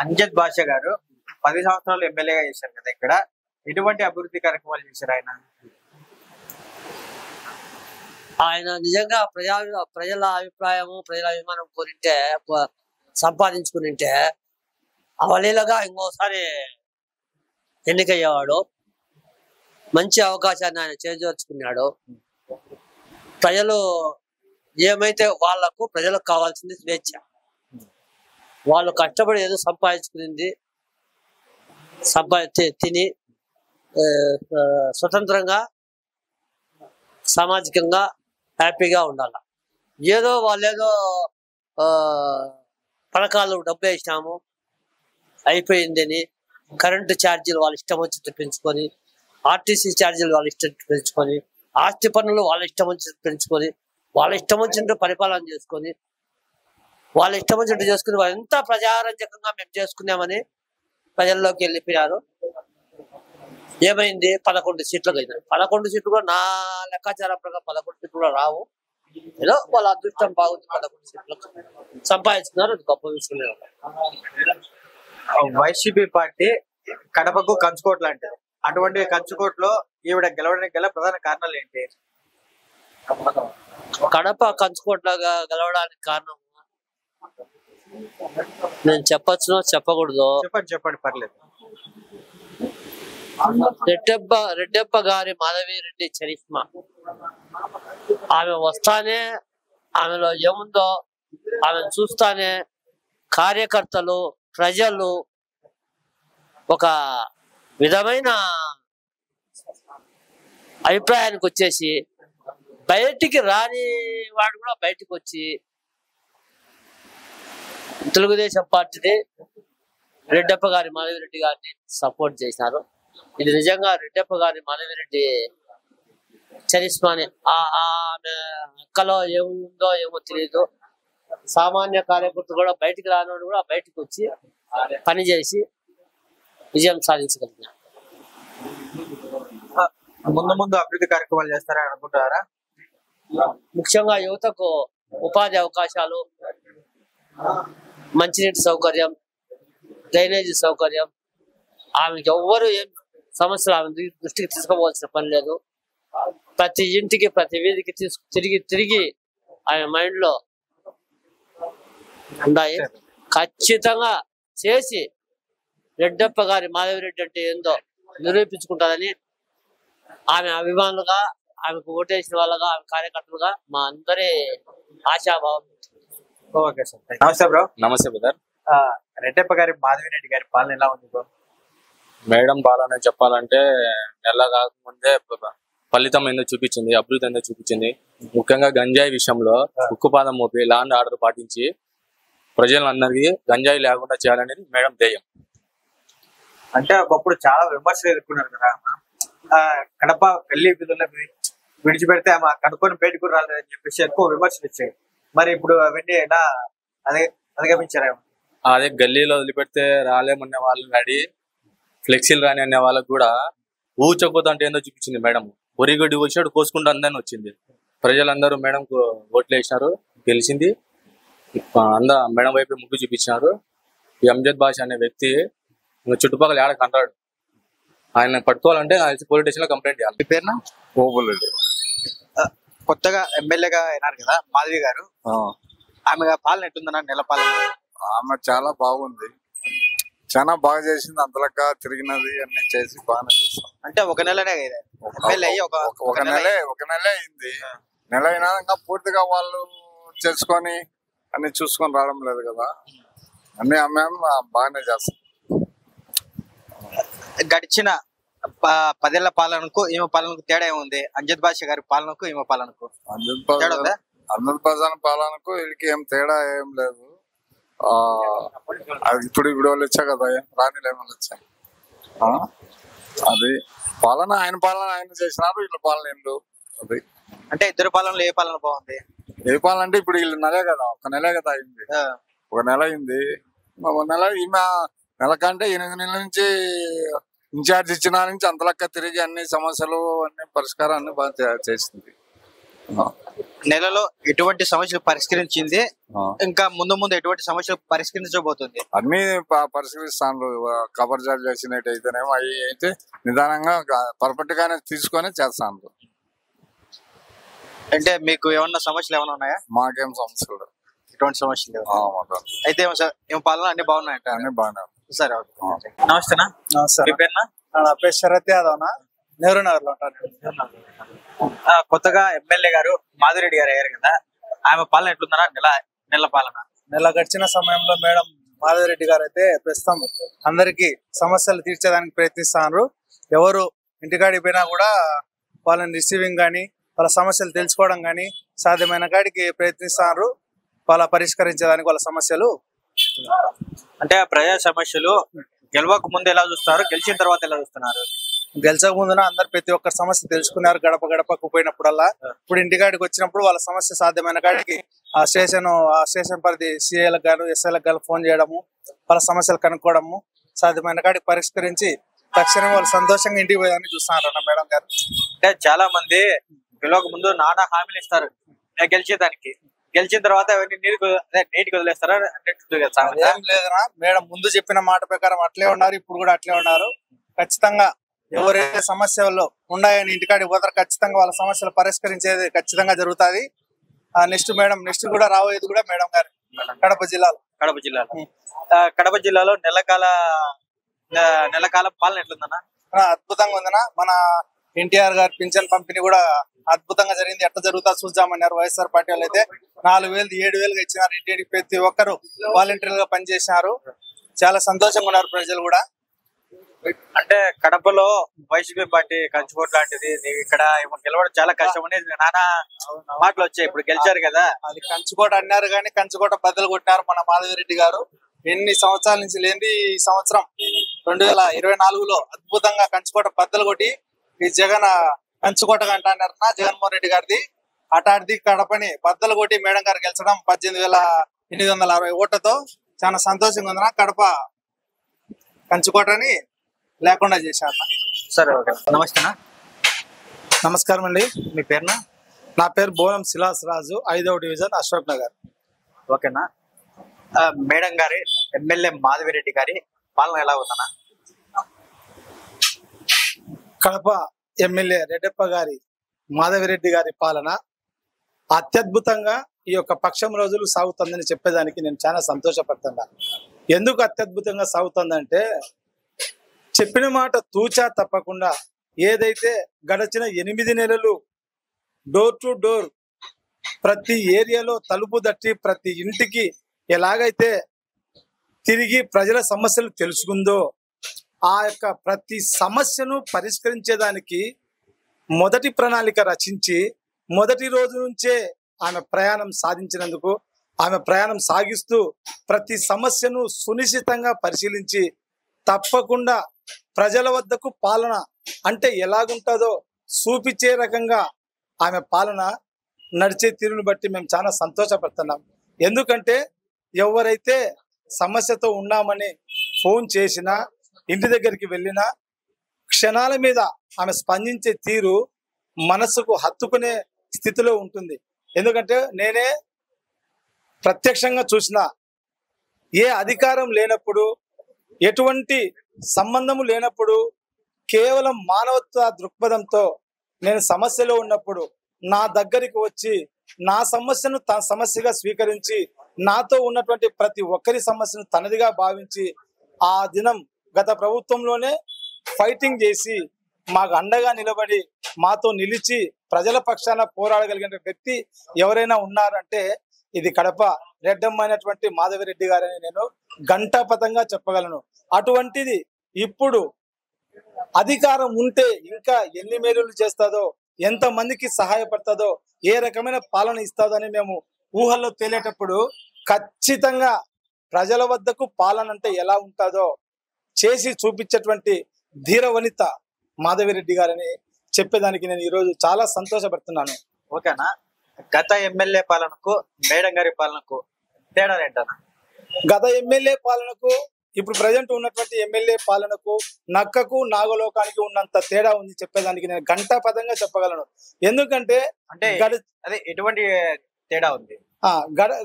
అంజద్ బాషా గారు 10 సంవత్సరాలు ఎమ్మెల్యేగా చేశారు కదా. ఇక్కడ ఎటువంటి అభివృద్ధి కార్యక్రమాలు చేశారు ఆయన? ఆయన నిజంగా ప్రజల అభిప్రాయము, ప్రజల అభిమానం కోరింటే, సంపాదించుకునింటే అవలీలగా ఇంకోసారి ఎన్నికయ్యేవాడు. మంచి అవకాశాన్ని ఆయన చేజోర్చుకున్నాడు. ప్రజలు ఏమైతే ప్రజలకు కావాల్సింది స్వేచ్ఛ. వాళ్ళు కష్టపడి ఏదో సంపాదించుకునింది తిని స్వతంత్రంగా సామాజికంగా హ్యాపీగా ఉండాలి. వాళ్ళేదో పథకాలు డబ్బు వేసినాము అయిపోయిందని కరెంటు ఛార్జీలు వాళ్ళ ఇష్టం వచ్చి పెంచుకొని, ఆర్టీసీ ఛార్జీలు వాళ్ళ ఇష్టం పెంచుకొని, ఆస్తి పన్నులు వాళ్ళ ఇష్టం వచ్చి పెంచుకొని, వాళ్ళ ఇష్టం వచ్చినట్టు పరిపాలన చేసుకొని, వాళ్ళ ఇష్టం వచ్చినట్టు చేసుకుని వాళ్ళు ఎంత ప్రజారంజకంగా మేము చేసుకున్నామని ప్రజల్లోకి వెళ్ళిపోయారు. ఏమైంది? 11 సీట్లకు అయినాయి. 11 సీట్లు కూడా నా లెక్కాచారం ప్రకారం 11 సీట్లు కూడా రావు. ఏదో వాళ్ళ అదృష్టం బాగుంది, 11 సీట్లకు సంపాదించుకున్నారు. అది గొప్ప విషయం. వైసీపీ పార్టీ కడపకు కంచుకోట లాంటిది. అటువంటి కంచుకోటలో ఈవిడ గెలవడానికి గల ప్రధాన కారణాలు ఏంటి? కడప కంచుకోటలాగా గెలవడానికి కారణం నేను చెప్పచ్చునో చెప్పకూడదు? చెప్పండి పర్లేదు. రెడ్డప్ప గారి మాధవిరెడ్డి చరిష్మా. ఆమె వస్తానే, ఆమెలో ఏముందో ఆమెను చూస్తానే కార్యకర్తలు, ప్రజలు ఒక విధమైన అభిప్రాయానికి వచ్చేసి, బయటికి రాని వాడు కూడా బయటికి వచ్చి తెలుగుదేశం పార్టీని, రెడ్డప్ప గారి మాధవిరెడ్డి గారిని సపోర్ట్ చేసినారు. ఇది నిజంగా రెడ్డప్ప గారి మాధవిరెడ్డి చరిష్మాని. ఆమె అక్కలో ఏముందో ఏమో తెలియదు. సామాన్య కార్యకర్తలు కూడా బయటికి రానివాడు కూడా బయటకు వచ్చి పనిచేసి విజయం సాధించగలిగినారు. ముందు అభివృద్ధి కార్యక్రమాలు చేస్తారని అనుకుంటారా? ముఖ్యంగా యువతకు ఉపాధి అవకాశాలు, మంచినీటి సౌకర్యం, డ్రైనేజీ సౌకర్యం. ఆమెకి ఎవ్వరు ఏం సమస్యలు ఆమె దృష్టికి తీసుకోవాల్సిన పని లేదు. ప్రతి ఇంటికి, ప్రతి వీధికి తిరిగి ఆమె మైండ్ లో ఉన్నాయి. ఖచ్చితంగా చేసి రెడ్డప్ప గారి మాధవిరెడ్డి అంటే ఏందో నిరూపించుకుంటారని ఆమె అభిమానులుగా, ఆమెకు ఓటేసిన వాళ్ళగా, ఆమె కార్యకర్తలుగా మా అందరి ఆశాభావం. Okay sir. నమస్తే బ్రో. నమస్తే బ్రదర్. రెడ్డప్ప గారి మాధవిరెడ్డి గారి పాలన ఎలా ఉంది బ్రో? మేడం పాలన చెప్పాలంటే నెల కాకముందే ఫలితం ఏందో చూపించింది, అభివృద్ధి ఏందో చూపించింది. ముఖ్యంగా గంజాయి విషయంలో ఉక్కుపాదం మోపి లా అండ్ ఆర్డర్ పాటించి ప్రజలందరికీ గంజాయి లేకుండా చేయాలనేది మేడం ధ్యేయం. అంటే ఒకప్పుడు చాలా విమర్శలు ఎదుర్కొన్నారు కదా. కడప పెళ్లి విధుల్లో విడిచిపెడితే ఆమె కనుక్కొని బయటకు రాలేదని చెప్పేసి ఎక్కువ విమర్శలు ఇచ్చాయి. మరి ఇప్పుడు అవన్నీ ఎలా అధిగమించారేమో? అదే గల్లీలో వదిలిపెడితే రాలేమనే వాళ్ళని అడి ఫ్లెక్సీలు రాని అనే వాళ్ళకు కూడా ఊచకపోతా అంటే ఏందో చూపించింది మేడం. ఒరిగడ్డి వచ్చాడు కోసుకుంటూ అందరిని వచ్చింది. ప్రజలందరూ మేడం ఓట్లు వేసినారు, గెలిచింది. మేడం వైపు ముగ్గు చూపించినారు. ఈ అంజద్ బాషా అనే వ్యక్తి చుట్టుపక్కల ఏడ కంటాడు. ఆయన పట్టుకోవాలంటే పోలీస్ స్టేషన్ లో కంప్లైంట్ చేయాలి. పేరున ఓబుల్రెడ్డి. కొత్తగా ఎమ్మెల్యేగా అయినారు కదా మాధవి గారు, ఆమె పాలన ఎట్టుందన్న? నెల పాలన ఆమె చాలా బాగుంది, చాలా బాగా చేసింది. అంతలక్క తిరిగినది అన్ని చేసి బాగానే చేస్తాం. అంటే ఒక నెలనే ఎమ్మెల్యే అయ్యి ఒక నెల అయింది. నెల అయినా ఇంకా పూర్తిగా వాళ్ళు చేసుకొని అన్ని చూసుకొని రావడం లేదు కదా. అన్ని ఆమె బాగానే చేస్తాం. గడిచిన 10 ఏళ్ల పాలనకు ఈమె పాలనకు తేడా ఏముంది? అంజద్ బాషా గారి పాలనకు ఈమె పాలనకు అంజద్ బాషా పాలనకు వీళ్ళకి ఏం తేడా ఏం లేదు. అది ఇప్పుడు వాళ్ళు వచ్చా కదా, రాణిలు ఏమైనా వచ్చాయి. అది పాలన ఆయన చేసినారు, వీళ్ళ పాలన ఏం లేవు. అది అంటే ఇద్దరు పాలనలో ఏ పాలన బాగుంది? ఏ పాలన అంటే ఇప్పుడు వీళ్ళు నెలే కదా, ఒక నెలే కదా అయింది. ఒక నెల అయింది. ఈమె నెల కంటే 8 నెలల నుంచి ఇన్ఛార్జ్ ఇచ్చిన నుంచి అంతలక్క తిరిగి అన్ని సమస్యలు అన్ని పరిష్కారాన్ని బాగా చేసింది. నెలలో ఎటువంటి సమస్యలు పరిష్కరించింది, ఇంకా ముందు ముందు ఎటువంటి సమస్యలు పరిష్కరించబోతుంది? అన్ని పరిష్కరిస్తాను. కబర్ జాబ్ చేసినట్టు అయితేనేమో అవి అయితే నిదానంగా పర్ఫెక్ట్ గానే తీసుకొని చేస్తాను. అంటే మీకు ఏమన్నా సమస్యలు ఏమైనా ఉన్నాయా? మాకేం సమస్యలు ఎటువంటి సమస్యలు లేవు. అయితే ఏం పాలన అన్ని బాగున్నాయంట? అన్ని బాగానే. సరే, నమస్తేనా. మీ పేరునా? నా పేరు శరత్ యాదవ్, నెహ్రూ నగర్ లో ఉంటాను. కొత్తగా ఎమ్మెల్యే గారు మాధురెడ్డి గారు అయ్యారు కదా, ఆమె పాలన ఎట్లుందనా? నెల పాలన నెల గడిచిన సమయంలో మేడం మాధవరెడ్డి గారు అయితే ప్రస్తుతం అందరికి సమస్యలు తీర్చేదానికి ప్రయత్నిస్తున్నారు. ఎవరు ఇంటికాడికి పోయినా కూడా వాళ్ళని రిసీవింగ్ కానీ వాళ్ళ సమస్యలు తెలుసుకోవడం కానీ సాధ్యమైన కాడికి ప్రయత్నిస్తున్నారు. వాళ్ళ పరిష్కరించేదానికి వాళ్ళ సమస్యలు. అంటే ప్రజా సమస్యలు గెలవక ముందు ఎలా చూస్తున్నారు, గెలిచిన తర్వాత ఎలా చూస్తున్నారు? గెలిచక ముందున అందరు ప్రతి ఒక్కరి సమస్య తెలుసుకున్నారు. గడప గడపకు పోయినప్పుడల్లా ఇప్పుడు ఇంటికాడికి వచ్చినప్పుడు వాళ్ళ సమస్య సాధ్యమైన కాడికి ఆ స్టేషన్ పరిధి సిఐలకు గాను ఎస్ఐలకు గాను ఫోన్ చేయడము, వాళ్ళ సమస్యలు కనుక్కోవడము, సాధ్యమైన కాడికి పరిష్కరించి తక్షణం వాళ్ళు సంతోషంగా ఇంటికి పోయాలని చూస్తున్నారు మేడం గారు. అంటే చాలా మంది గెలవక ముందు నానా హామీలు ఇస్తారు గెలిచేదానికి, గెలిచిన తర్వాత అవన్నీ నీటికి వదిలేస్తారా? ఏం లేదనా మేడం, ముందు చెప్పిన మాట ప్రకారం అట్లే ఉన్నారు, ఇప్పుడు కూడా అట్లే ఉన్నారు. ఖచ్చితంగా ఎవరైతే సమస్యలు ఉన్నాయని ఇంటికాడికి పోతారు, ఖచ్చితంగా వాళ్ళ సమస్యలు పరిష్కరించేది ఖచ్చితంగా జరుగుతుంది. నెక్స్ట్ కూడా రాబోయేది కూడా మేడం గారు కడప జిల్లాలో. కడప జిల్లాలో నెలకాల పాలన ఎట్లుందన్నా? అద్భుతంగా ఉందన్నా. మన ఎన్టీఆర్ గారి పింఛన్ పంపిణీ కూడా అద్భుతంగా జరిగింది. ఎట్లా జరుగుతా చూద్దామన్నారు వైఎస్ఆర్ పార్టీ వాళ్ళు అయితే. 4,000 7,000 ఇచ్చినారు. ఇంటికి ప్రతి ఒక్కరు వాలంటీర్లుగా పనిచేసినారు. చాలా సంతోషంగా ఉన్నారు ప్రజలు కూడా. అంటే కడపలో వైసీపీ పార్టీ కంచుకోట లాంటిది, ఇక్కడ గెలవడం చాలా కష్టం అనేది నానా మాటలు వచ్చాయి. ఇప్పుడు గెలిచారు కదా, అది కంచుకోట అన్నారు కానీ కంచుకోట బద్దలు కొట్టినారు మన మాధవరెడ్డి గారు. ఎన్ని సంవత్సరాల నుంచి లేని ఈ సంవత్సరం 2024లో అద్భుతంగా కంచుకోట బద్దలు కొట్టి ఈ జగన్ కంచుకోట అంటారు జగన్మోహన్ రెడ్డి గారిది. అటాడిది కడపని బద్దలు కొట్టి మేడం గారు గెలిచడం 18,860 ఓట్లతో చాలా సంతోషంగా ఉందన్నా. కడప కంచుకోటని లేకుండా చేశారు. సరే, ఓకే. నమస్తేనా. నమస్కారం అండి. మీ పేరునా? నా పేరు బోనం శిలాస్ రాజు, 5వ డివిజన్, అశోక్ నగర్. ఓకేనా. మేడం గారి ఎమ్మెల్యే మాధవిరెడ్డి గారి పాలన ఎలా ఉందన్నా? కడప ఎమ్మెల్యే రెడ్డప్ప గారి మాధవిరెడ్డి గారి పాలన అత్యద్భుతంగా ఈ యొక్క పక్షం రోజులు సాగుతుందని చెప్పేదానికి నేను చాలా సంతోషపడుతున్నా. ఎందుకు అత్యద్భుతంగా సాగుతుందంటే చెప్పిన మాట తూచా తప్పకుండా ఏదైతే గడిచిన 8 నెలలు డోర్ టు డోర్ ప్రతి ఏరియాలో తలుపు తట్టి ప్రతి ఇంటికి ఎలాగైతే తిరిగి ప్రజల సమస్యలు తెలుసుకుందో ఆ యొక్క ప్రతి సమస్యను పరిష్కరించేదానికి మొదటి ప్రణాళిక రచించి మొదటి రోజు నుంచే ఆమె ప్రయాణం సాధించినందుకు, ఆమె ప్రయాణం సాగిస్తూ ప్రతి సమస్యను సునిశ్చితంగా పరిశీలించి తప్పకుండా ప్రజల వద్దకు పాలన అంటే ఎలాగుంటుందో చూపించే రకంగా ఆమె పాలన నడిచే తీరును బట్టి మేము చాలా సంతోషపడుతున్నాం. ఎందుకంటే ఎవరైతే సమస్యతో ఉన్నామని ఫోన్ చేసినా, ఇంటి దగ్గరికి వెళ్ళినా క్షణాల మీద ఆమె స్పందించే తీరు మనసుకు హత్తుకునే స్థితిలో ఉంటుంది. ఎందుకంటే నేనే ప్రత్యక్షంగా చూసిన, ఏ అధికారం లేనప్పుడు, ఎటువంటి సంబంధము లేనప్పుడు, కేవలం మానవత్వ దృక్పథంతో నేను సమస్యలో ఉన్నప్పుడు నా దగ్గరికి వచ్చి నా సమస్యను తన సమస్యగా స్వీకరించి నాతో ఉన్నటువంటి ప్రతి ఒక్కరి సమస్యను తనదిగా భావించి ఆ దినం గత ప్రభుత్వంలోనే ఫైటింగ్ చేసి మాకు అండగా నిలబడి మాతో నిలిచి ప్రజల పక్షాన పోరాడగలిగిన వ్యక్తి ఎవరైనా ఉన్నారంటే ఇది కడప రెడ్డమ్మైనటువంటి మాధవిరెడ్డి గారని నేను ఘంటాపథంగా చెప్పగలను. అటువంటిది ఇప్పుడు అధికారం ఉంటే ఇంకా ఎన్ని మేలులు చేస్తుందో, ఎంత మందికి సహాయపడుతుందో, ఏ రకమైన పాలన ఇస్తుందో అని మేము ఊహల్లో తేలేటప్పుడు ఖచ్చితంగా ప్రజల వద్దకు పాలన అంటే ఎలా ఉంటుందో చేసి చూపించేటువంటి ధీర వనిత మాధవిరెడ్డి గారని చెప్పేదానికి నేను ఈరోజు చాలా సంతోషపడుతున్నాను. ఓకేనా. గత ఎమ్మెల్యే పాలనకు మేడం గారి పాలనకు తేడా ఏంటన్నా? గత ఎమ్మెల్యే పాలనకు ఇప్పుడు ప్రజెంట్ ఉన్నటువంటి ఎమ్మెల్యే పాలనకు నక్కకు నాగలోకానికి ఉన్నంత తేడా ఉంది చెప్పేదానికి నేను గంటాపదంగా చెప్పగలను. ఎందుకంటే అంటే గడి అదే ఎటువంటి తేడా ఉంది?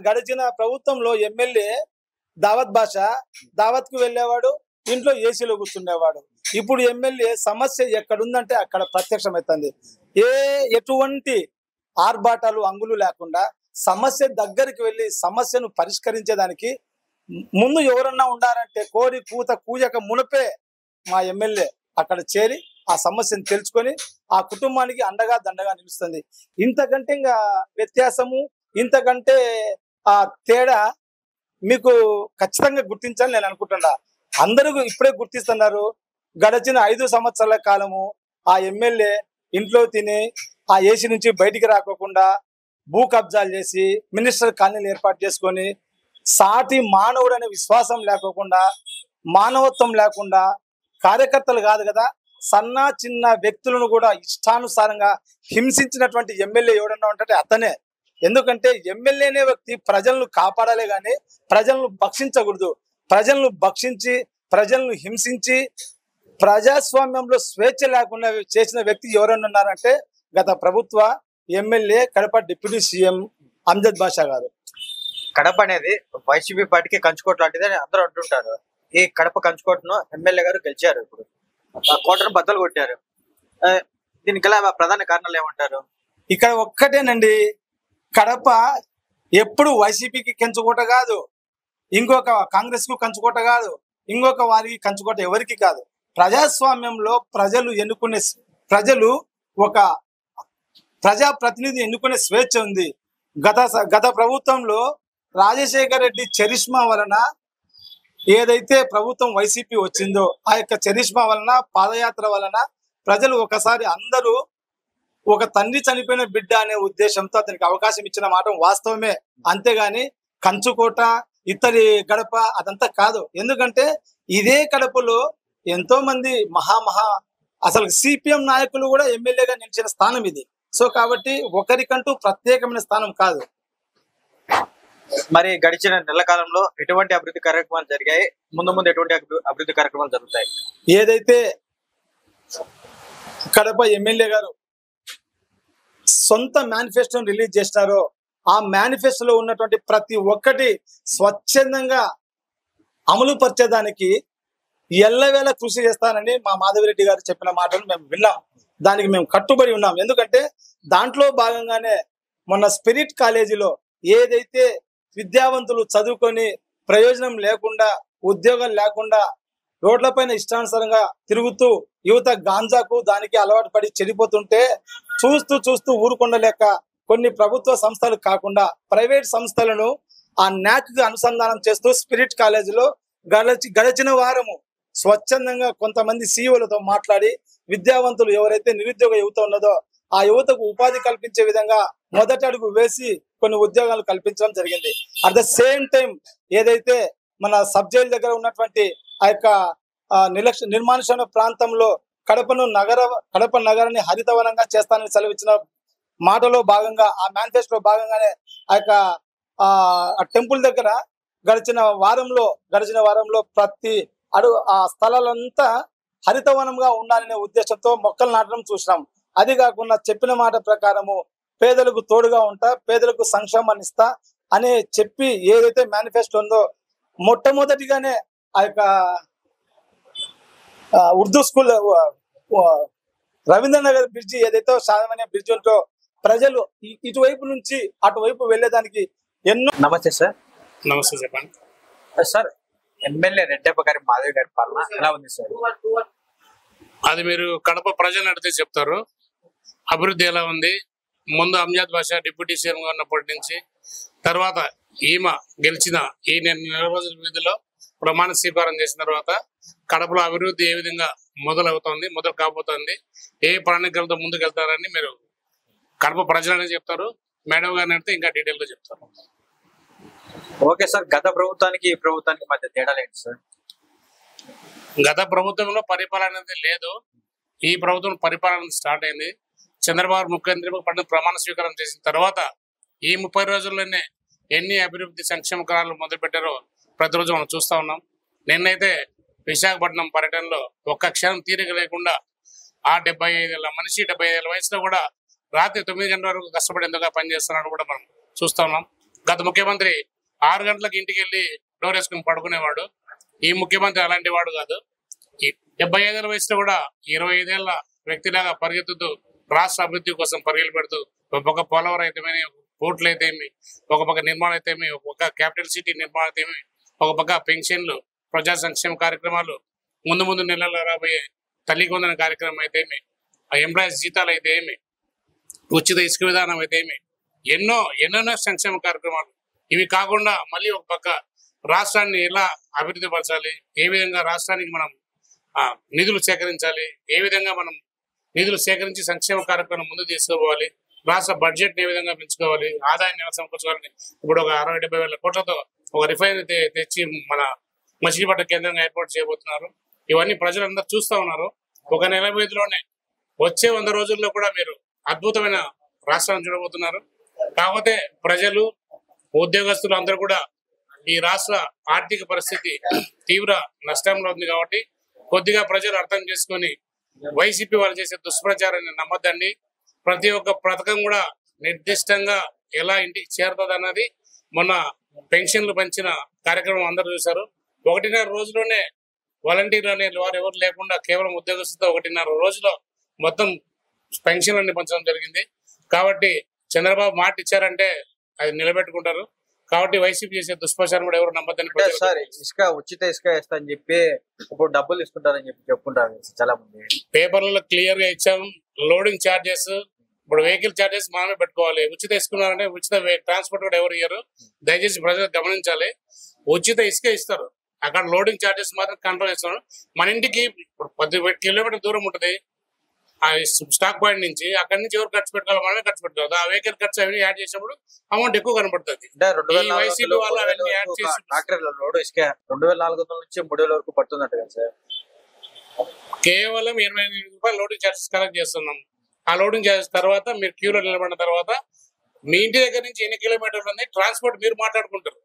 గడిచిన ప్రభుత్వంలో ఎమ్మెల్యే దావత్ భాష, దావత్ కు వెళ్ళేవాడు, ఇంట్లో ఏసీలో కూర్చుండేవాడు. ఇప్పుడు ఎమ్మెల్యే సమస్య ఎక్కడుందంటే అక్కడ ప్రత్యక్షమవుతుంది. ఎటువంటి ఆర్భాటాలు అంగులు లేకుండా సమస్య దగ్గరికి వెళ్ళి సమస్యను పరిష్కరించేదానికి ముందు ఎవరన్నా ఉండారంటే కోరి కూత కూయక మునపే మా ఎమ్మెల్యే అక్కడ చేరి ఆ సమస్యను తెలుసుకొని ఆ కుటుంబానికి అండగా దండగా నిలుస్తుంది. ఇంతకంటే ఇంకా వ్యత్యాసము, ఇంతకంటే ఆ తేడా మీకు ఖచ్చితంగా గుర్తించాలని నేను అనుకుంటున్నా. అందరూ ఇప్పుడే గుర్తిస్తున్నారు. గడిచిన 5 సంవత్సరాల కాలము ఆ ఎమ్మెల్యే ఇంట్లో తిని ఆ ఏసీ నుంచి బయటికి రాకోకుండా భూ కబ్జాలు చేసి మినిస్టర్ కాలనీలు ఏర్పాటు చేసుకొని సాటి మానవుడు అనే విశ్వాసం లేకోకుండా, మానవత్వం లేకుండా, కార్యకర్తలు కాదు కదా సన్న చిన్న వ్యక్తులను కూడా ఇష్టానుసారంగా హింసించినటువంటి ఎమ్మెల్యే ఎవడన్నా ఉంటే అతనే. ఎందుకంటే ఎమ్మెల్యే అనే వ్యక్తి ప్రజలను కాపాడాలే గాని ప్రజలను భక్షించకూడదు. ప్రజలను భక్షించి, ప్రజలను హింసించి, ప్రజాస్వామ్యంలో స్వేచ్ఛ లేకుండా చేసిన వ్యక్తి ఎవరన్నా ఉన్నారంటే గత ప్రభుత్వ MLA Kadapa deputy CM Amjad Basha గారు. కడప అనేది వైసీపీ పార్టీకి కంచుకోట లాంటిది అని అందరూ అంటుంటారు. ఈ కడప కంచుకోటను ఎమ్మెల్యే గారు గెలిచారు. ఇప్పుడు ఆ కోటను బద్దలు కొట్టారు. దీనికి గల ప్రధాన కారణాలు ఏమంటారు? ఇక్కడ ఒక్కటేనండి, కడప ఎప్పుడు వైసీపీకి కంచుకోట కాదు, ఇంకొక కాంగ్రెస్ కు కంచుకోట కాదు, ఇంకొక వారికి కంచుకోట ఎవరికి కాదు. ప్రజాస్వామ్యంలో ప్రజలు ఒక ప్రజాప్రతినిధి ఎన్నుకునే స్వేచ్ఛ ఉంది. గత ప్రభుత్వంలో రాజశేఖర రెడ్డి చరిష్మా వలన ఏదైతే ప్రభుత్వం వైసీపీ వచ్చిందో ఆ యొక్క చరిష్మా వలన, పాదయాత్ర వలన ప్రజలు ఒకసారి అందరూ ఒక తండ్రి చనిపోయిన బిడ్డ అనే ఉద్దేశంతో అతనికి అవకాశం ఇచ్చిన మాట వాస్తవమే. అంతేగాని కంచుకోట, ఇతడి గడప అదంతా కాదు. ఎందుకంటే ఇదే కడపలో ఎంతో మంది అసలు సిపిఎం నాయకులు కూడా ఎమ్మెల్యేగా నిలిచిన స్థానం ఇది. సో కాబట్టి ఒకరికంటూ ప్రత్యేకమైన స్థానం కాదు. మరి గడిచిన నెల కాలంలో ఎటువంటి అభివృద్ధి కార్యక్రమాలు జరిగాయి, ముందు ముందు ఎటువంటి అభివృద్ధి కార్యక్రమాలు జరుగుతాయి? ఏదైతే కడప ఎమ్మెల్యే గారు సొంత మేనిఫెస్టోని రిలీజ్ చేసినారో ఆ మేనిఫెస్టోలో ఉన్నటువంటి ప్రతి ఒక్కటి స్వచ్ఛందంగా అమలు పరిచేదానికి ఎల్లవేళ కృషి చేస్తానని మా మాధవిరెడ్డి గారు చెప్పిన మాటలు మేము విన్నాం. దానికి మేము కట్టుబడి ఉన్నాం. ఎందుకంటే దాంట్లో భాగంగానే మొన్న స్పిరిట్ కాలేజీలో ఏదైతే విద్యావంతులు చదువుకొని ప్రయోజనం లేకుండా, ఉద్యోగం లేకుండా రోడ్లపైన ఇష్టానుసారంగా తిరుగుతూ యువత గాంజాకు దానికి అలవాటు పడి చెడిపోతుంటే చూస్తూ ఊరుకొండలేక కొన్ని ప్రభుత్వ సంస్థలు కాకుండా ప్రైవేట్ సంస్థలను ఆ న్యాక్ కు అనుసంధానం చేస్తూ స్పిరిట్ కాలేజీలో గడిచిన వారము స్వచ్ఛందంగా కొంతమంది సీఈఓలతో మాట్లాడి విద్యావంతులు ఎవరైతే నిరుద్యోగ యువత ఉన్నదో ఆ యువతకు ఉపాధి కల్పించే విధంగా మొదటి అడుగు వేసి కొన్ని ఉద్యోగాలు కల్పించడం జరిగింది. అట్ ద సేమ్ టైం ఏదైతే మన సబ్ జైలు దగ్గర ఉన్నటువంటి ఆ యొక్క నిర్మానుష్య ప్రాంతంలో కడప నగరాన్ని హరితవనంగా చేస్తానని సెలవిచ్చిన మాటలో భాగంగా ఆ మేనిఫెస్టోలో భాగంగానే ఆ యొక్క టెంపుల్ దగ్గర గడిచిన వారంలో ప్రతి ఆ స్థలాలంతా హరితవనంగా ఉండాలనే ఉద్దేశంతో మొక్కలు నాటడం చూసినాం. అది కాకుండా చెప్పిన మాట ప్రకారము పేదలకు తోడుగా ఉంటా, పేదలకు సంక్షేమాన్ని ఇస్తా అని చెప్పి ఏదైతే మేనిఫెస్టో ఉందో మొట్టమొదటిగానే ఆ యొక్క ఉర్దూ స్కూల్ రవీంద్రనగర్ బ్రిడ్జి ఏదైతే సాధమైన బ్రిడ్జి ఉంటో ప్రజలు ఇటువైపు నుంచి అటువైపు వెళ్లేదానికి ఎన్నో. నమస్తే సార్. నమస్తే, చెప్పండి సార్. ఎమ్మెల్యే రెడ్డప్ప గారి మాధవి గారి పాలన ఎలా ఉంది సార్? అది మీరు కడప ప్రజలు అడిగితే చెప్తారు. అభివృద్ధి ఎలా ఉంది, ముందు అమ్జద్ బాషా డిప్యూటీ సీఎం గా ఉన్నప్పటి నుంచి తర్వాత ఈమె గెలిచిన ఈ నెల రోజుల విధిలో ప్రమాణ స్వీకారం చేసిన తర్వాత కడపలో అభివృద్ధి ఏ విధంగా మొదలు కాబోతోంది, ఏ ప్రణాళికలతో ముందుకెళ్తారని మీరు కడప ప్రజలనే చెప్తారు. మేడం గారిని అడిగితే ఇంకా డీటెయిల్ గా చెప్తారు. Okay sir. గత ప్రభుత్వానికి ఈ ప్రభుత్వానికి మధ్య తేడాలు ఏంటి సార్? గత ప్రభుత్వంలో పరిపాలన అనేది లేదు. ఈ ప్రభుత్వం పరిపాలన స్టార్ట్ అయింది. చంద్రబాబు ముఖ్యమంత్రి పడిన ప్రమాణ స్వీకారం చేసిన తర్వాత ఈ 30 రోజుల్లోనే ఎన్ని అభివృద్ధి సంక్షేమ కార్యాలు మొదలు పెట్టారో ప్రతిరోజు మనం చూస్తా ఉన్నాం. నిన్నైతే విశాఖపట్నం పర్యటనలో ఒక్క క్షణం తీరిక లేకుండా ఆ 75 ఏళ్ళ మనిషి 75 ఏళ్ళ వయసులో కూడా రాత్రి 9 గంటల వరకు కష్టపడేందుకు పనిచేస్తున్నాడు కూడా మనం చూస్తా ఉన్నాం. గత ముఖ్యమంత్రి 6 గంటలకు ఇంటికి వెళ్ళి డోర్ వేసుకుని పడుకునేవాడు. ఈ ముఖ్యమంత్రి అలాంటి వాడు కాదు. ఈ 75 ఏళ్ళ వయసులో కూడా 25 ఏళ్ళ వ్యక్తిలాగా పరిగెత్తుతూ రాష్ట్ర అభివృద్ధి కోసం పరుగులు పెడుతూ ఒక పక్క పోలవరం అయితేమి, పోర్టులు అయితేమి, ఒక పక్క నిర్మాణం అయితేమి, ఒక పక్క క్యాపిటల్ సిటీ నిర్మాణం అయితేమి, ఒక పక్క పెన్షన్లు, ప్రజా సంక్షేమ కార్యక్రమాలు, ముందు నెలల్లో రాబోయే తల్లికి వందన కార్యక్రమం అయితేమి, ఆ ఎంప్లాయీస్ జీతాలు అయితే ఏమి, ఉచిత ఇసుక విధానం అయితే ఏమి, ఎన్నెన్నో సంక్షేమ కార్యక్రమాలు. ఇవి కాకుండా మళ్ళీ ఒక పక్క రాష్ట్రాన్ని ఎలా అభివృద్ధి పరచాలి, ఏ విధంగా రాష్ట్రానికి మనం నిధులు సేకరించాలి, ఏ విధంగా మనం నిధులు సేకరించి సంక్షేమ కార్యక్రమం ముందు తీసుకోవాలి, రాష్ట్ర బడ్జెట్ ఏ విధంగా పెంచుకోవాలి, ఆదాయాన్ని ఎలా సమకూర్చుకోవాలని ఇప్పుడు ఒక 60-70 వేల కోట్లతో ఒక రిఫైనరీ తెచ్చి మన మచిలీపట్నం కేంద్రంగా ఏర్పాటు చేయబోతున్నారు. ఇవన్నీ ప్రజలందరూ చూస్తా ఉన్నారు. ఒక నెల వ్యవధిలోనే వచ్చే 100 రోజుల్లో కూడా మీరు అద్భుతమైన రాష్ట్రాన్ని చూడబోతున్నారు. కాకపోతే ప్రజలు, ఉద్యోగస్తులు అందరూ కూడా ఈ రాష్ట్ర ఆర్థిక పరిస్థితి తీవ్ర నష్టంలో ఉంది కాబట్టి కొద్దిగా ప్రజలు అర్థం చేసుకొని వైసీపీ వాళ్ళు చేసే దుష్ప్రచారాన్ని నమ్మద్దండి. ప్రతి ఒక్క పథకం కూడా నిర్దిష్టంగా ఎలా ఇంటికి చేరుతుంది అన్నది మొన్న పెన్షన్లు పంచిన కార్యక్రమం అందరూ చూశారు. 1.5 రోజులోనే వాలంటీర్లు అనే వారు ఎవరు లేకుండా కేవలం ఉద్యోగస్తులతో 1.5 రోజులో మొత్తం పెన్షన్లన్నీ పంచడం జరిగింది. కాబట్టి చంద్రబాబు మాట ఇచ్చారంటే అది నిలబెట్టుకుంటారు. కాబట్టి వైసీపీ చేసే దుష్ప్రచారం కూడా ఎవరు నమ్మద్దని. సార్ ఉచిత ఇసుక వేస్తా అని చెప్పి ఇప్పుడు డబ్బులు ఇస్తుంటారని చెప్పి చెప్పుకుంటారు చాలా మంది. పేపర్లలో క్లియర్ గా ఇచ్చాం. లోడింగ్ ఛార్జెస్, ఇప్పుడు వెహికల్ ఛార్జెస్ మనమే పెట్టుకోవాలి. ఉచిత ఇసుకున్నారంటే ఉచిత ట్రాన్స్పోర్ట్ కూడా ఎవరు ఇయ్యరు. దయచేసి ప్రజలు గమనించాలి. ఉచిత ఇసుక ఇస్తారు, అక్కడ లోడింగ్ ఛార్జెస్ మాత్రం కంట్రోల్ చేస్తున్నారు. మన ఇంటికి ఇప్పుడు 10 కిలోమీటర్ దూరం ఉంటుంది ఆ స్టాక్ పాయింట్ నుంచి. అక్కడి నుంచి ఎవరు ఖర్చు పెట్టుకోవాలి, మనమే ఖర్చు పెట్టుకోవాలి. ఆ వెహికల్ ఖర్చు అవన్నీ యాడ్ చేసినప్పుడు అమౌంట్ ఎక్కువ కనబడుతుంది. వైసీపీ వాళ్ళు అవన్నీ యాడ్ చేసి లోడ్ ఇసుక 2400 నుంచి 3000 వరకు పడుతుందంట కదా సార్. కేవలం 28 రూపాయలు లోడింగ్ ఛార్జెస్ కలెక్ట్ చేస్తున్నాం. ఆ లోడింగ్ ఛార్జెస్ తర్వాత మీరు క్యూలో నిలబడిన తర్వాత మీ ఇంటి దగ్గర నుంచి ఎన్ని కిలోమీటర్లు ఉంది ట్రాన్స్పోర్ట్ మీరు మాట్లాడుకుంటారు.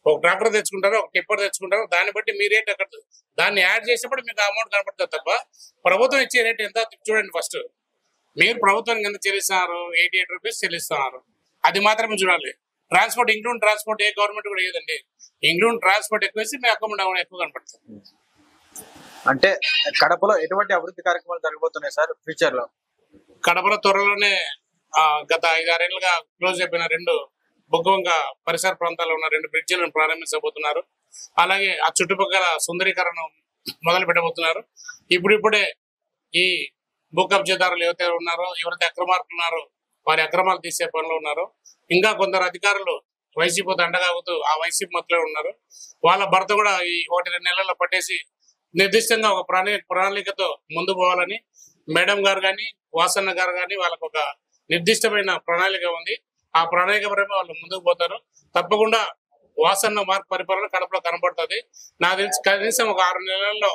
ఒక ట్రాక్టర్ తెచ్చుకుంటారు, ఒక టిప్పర్ తెచ్చుకుంటారు. దాన్ని బట్టి మీ రేట్ అక్కడ దాన్ని యాడ్ చేసినప్పుడు మీకు అమౌంట్ కనపడుతుంది తప్ప ప్రభుత్వం ఇచ్చే రేట్ ఎంత చూడండి. ఫస్ట్ మీరు ప్రభుత్వానికి ఎంత చెల్లిస్తున్నారు, 88 రూపీస్ చెల్లిస్తున్నారు. అది మాత్రమే చూడాలి. ట్రాన్స్పోర్ట్ ఇంక్లూడ్ ట్రాన్స్పోర్ట్ ఏ గవర్నమెంట్ కూడా ఏదండి. ఇంక్లూడ్ ట్రాన్స్పోర్ట్ ఎక్కువ వేసి మీ అకౌంట్ ఎక్కువ కనపడుతుంది. అంటే కడపలో ఎటువంటి అభివృద్ధి కార్యక్రమాలు జరగబోతున్నాయి సార్ ఫ్యూచర్ లో? కడపలో త్వరలోనే గత 5-6 ఏళ్ళుగా క్లోజ్ అయిపోయిన 2 బొగ్గవంక పరిసర ప్రాంతాల్లో ఉన్న 2 బ్రిడ్జిలను ప్రారంభించబోతున్నారు. అలాగే ఆ చుట్టుపక్కల సుందరీకరణ మొదలు పెట్టబోతున్నారు. ఇప్పుడిప్పుడే ఈ భూ కబ్జాదారులు ఎవరైతే ఉన్నారో, ఎవరైతే అక్రమార్కులు ఉన్నారో వారి అక్రమాలు తీసే పనిలో ఉన్నారు. ఇంకా కొందరు అధికారులు వైసీపీ దండగాగుతూ ఆ వైసీపీ మధ్యలో ఉన్నారు. వాళ్ళ భర్త కూడా ఈ 1-2 నెలల్లో పట్టేసి నిర్దిష్టంగా ఒక ప్రణాళికతో ముందు పోవాలని మేడం గారు కానీ వాసన్న గారు కానీ వాళ్ళకు ఒక నిర్దిష్టమైన ప్రణాళిక ఉంది. ఆ ప్రణాళిక పరంగా వాళ్ళు ముందుకు పోతారు. తప్పకుండా వాసన్న మార్క్ పరిపాలన కడపలో కనబడుతుంది. నాకు తెలిసి కనీసం ఒక 6 నెలల్లో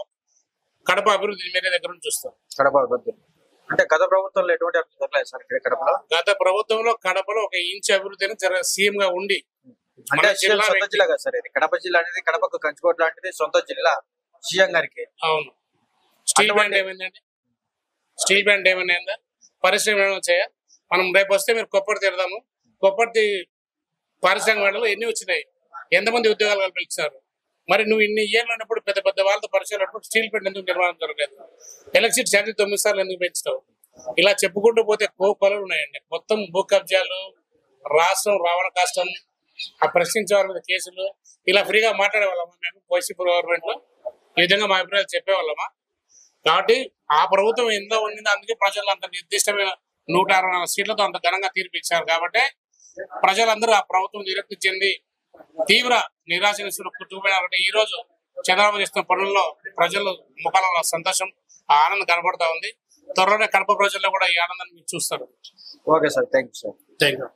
కడప అభివృద్ధి మీరే దగ్గర నుంచి చూస్తాం. కడప అభివృద్ధి అంటే గత ప్రభుత్వంలో ఎటువంటి అభివృద్ధి జరగలేదు సార్ ఇక్కడ కడపలో? గత ప్రభుత్వంలో కడపలో 1 ఇంచ్ అభివృద్ధిని సీఎం గా ఉండి అంటే సొంత జిల్లా కదా సార్ ఇది. కడప జిల్లా అనేది కడపకు కంచుకోట లాంటిది సొంత జిల్లా సీఎం గారికి. అవును. స్టీల్ ప్లాంట్ ఏమైందండి? స్టీల్ ప్లాంట్ ఏమైనా పరిశ్రమ ఏమైనా వచ్చాయా? మనం రేపు వస్తే మీరు కొప్పటి తిడదాము. కొప్పటి పారిశ్రామిక మండలంలో ఎన్ని వచ్చినాయి, ఎంతమంది ఉద్యోగాలు కల్పించారు? మరి నువ్వు ఇన్ని ఏళ్ళు ఉన్నప్పుడు పెద్ద పెద్ద వాళ్ళతో పరిచయం స్టీల్ ప్లాంట్ ఎందుకు నిర్మాణం జరగలేదు? ఎలక్ట్రిసిటీ ఛార్జీ 9 సార్లు ఎందుకు పెంచుతావు? ఇలా చెప్పుకుంటూ పోతే కొలలు ఉన్నాయండి. మొత్తం భూ కబ్జాలు, రాష్ట్రం రావణ కష్టం, ఆ ప్రశ్నించే వాళ్ళ మీద కేసులు, ఇలా ఫ్రీగా మాట్లాడే వాళ్ళమా మేము వైసీపీ గవర్నమెంట్ లో? ఈ విధంగా మా అభిప్రాయాలు చెప్పేవాళ్ళమా? కాబట్టి ఆ ప్రభుత్వం ఎంత ఉండిందో అందుకే ప్రజలు అంత నిర్దిష్టమైన 164 సీట్లతో అంత ఘనంగా తీర్పు ఇచ్చారు. కాబట్టి ప్రజలందరూ ఆ ప్రభుత్వం విరక్తి చెంది తీవ్ర నిరాశ చూపెట్టారంటే ఈ రోజు చంద్రబాబు చేస్తున్న పనుల్లో ప్రజలు ముఖాలలో సంతోషం, ఆ ఆనందం కనబడతా ఉంది. త్వరలోనే కడప ప్రజల్లో కూడా ఈ ఆనందాన్ని చూస్తారు. Okay sir, thank you sir. Thank you.